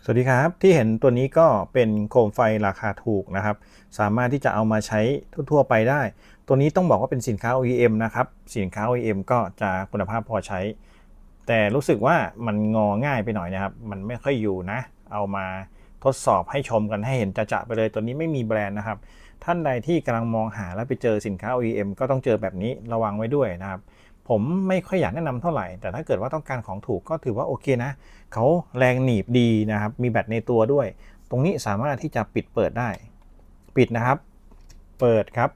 สวัสดีครับที่เห็นตัวนี้ก็เป็นโคมไฟราคาถูกนะครับสามารถที่จะเอามาใช้ทั่วๆไปได้ตัวนี้ต้องบอกว่าเป็นสินค้า OEM นะครับสินค้า OEM ก็จะคุณภาพพอใช้แต่รู้สึกว่ามันงอง่ายไปหน่อยนะครับมันไม่ค่อยอยู่นะเอามาทดสอบให้ชมกันให้เห็นจะๆไปเลยตัวนี้ไม่มีแบรนด์นะครับท่านใดที่กำลังมองหาแล้วไปเจอสินค้า OEM ก็ต้องเจอแบบนี้ระวังไว้ด้วยนะครับผมไม่ค่อยอยากแนะนำเท่าไหร่แต่ถ้าเกิดว่าต้องการของถูกก็ถือว่าโอเคนะ เขาแรงหนีบดีนะครับมีแบตในตัวด้วยตรงนี้สามารถที่จะปิดเปิดได้ปิดนะครับเปิดครับ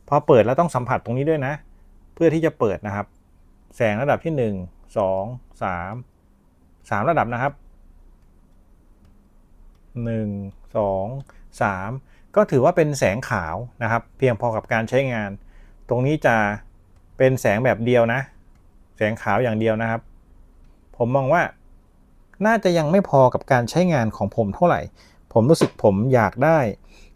พอเปิดแล้วต้องสัมผัสตรงนี้ด้วยนะเพื่อที่จะเปิดนะครับแสงระดับที่1 2 3ระดับนะครับ1 2 3ก็ถือว่าเป็นแสงขาวนะครับเพียงพอกับการใช้งานตรงนี้จะเป็นแสงแบบเดียวนะแสงขาวอย่างเดียวนะครับผมมองว่า น่าจะยังไม่พอกับการใช้งานของผมเท่าไหร่ ผมรู้สึกผมอยากได้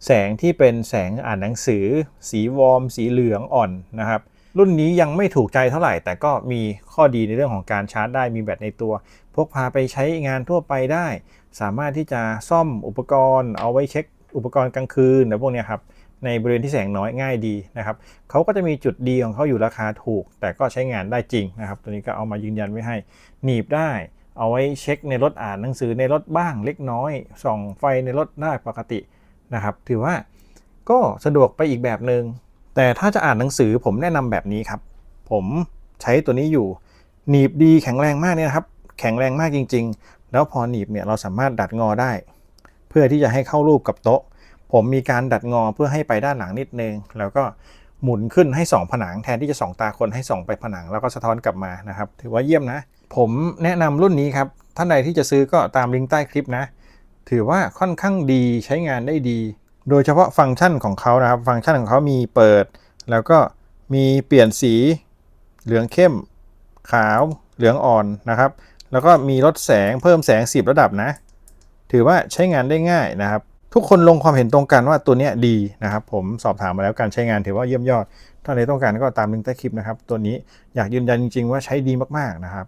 แสงที่เป็นแสงอ่านหนังสือสีวอร์มสีเหลืองอ่อนนะครับรุ่นนี้ยังไม่ถูกใจเท่าไหร่แต่ก็มีข้อดีในเรื่องของการชาร์จได้มีแบตในตัวพกพาไปใช้งานทั่วไปได้สามารถที่จะซ่อมอุปกรณ์เอาไว้เช็คอุปกรณ์กลางคืนและพวกนี้ครับในบริเวณที่แสงน้อยง่ายดีนะครับเขาก็จะมีจุดดีของเขาอยู่ราคาถูกแต่ก็ใช้งานได้จริงนะครับตัวนี้ก็เอามายืนยันไว้ให้หนีบได้ เอาไว้เช็คในรถอ่านหนังสือในรถบ้างเล็กน้อยส่องไฟในรถได้ปกตินะครับถือว่าก็สะดวกไปอีกแบบหนึง่งแต่ถ้าจะอ่านหนังสือผมแนะนำแบบนี้ครับผมใช้ตัวนี้อยู่หนีบดีแข็งแรงมากเนี่ยนะครับแข็งแรงมากจริงๆแล้วพอหนีบเนี่ยเราสามารถดัดงอได้เพื่อที่จะให้เข้ารูปกับโต๊ะผมมีการดัดงอเพื่อให้ไปด้านหลังนิดนึงแล้วก็หมุนขึ้นให้ส่องผนังแทนที่จะส่องตาคนให้ส่องไปผนังแล้วก็สะท้อนกลับมานะครับถือว่าเยี่ยมนะ ผมแนะนำรุ่นนี้ครับท่านใดที่จะซื้อก็ตามลิงก์ใต้คลิปนะถือว่าค่อนข้างดีใช้งานได้ดี โดยเฉพาะฟังก์ชันของเขานะครับฟังก์ชันของเขามีเปิดแล้วก็มีเปลี่ยนสีเหลืองเข้มขาวเหลืองอ่อนนะครับแล้วก็มีลดแสงเพิ่มแสง10ระดับนะถือว่าใช้งานได้ง่ายนะครับทุกคนลงความเห็นตรงกันว่าตัวนี้ดีนะครับผมสอบถามมาแล้วการใช้งานถือว่าเยี่ยมยอดถ้าใครต้องการก็ตามลิงก์ใต้คลิปนะครับตัวนี้อยากยืนยันจริงๆว่าใช้ดีมากๆนะครับ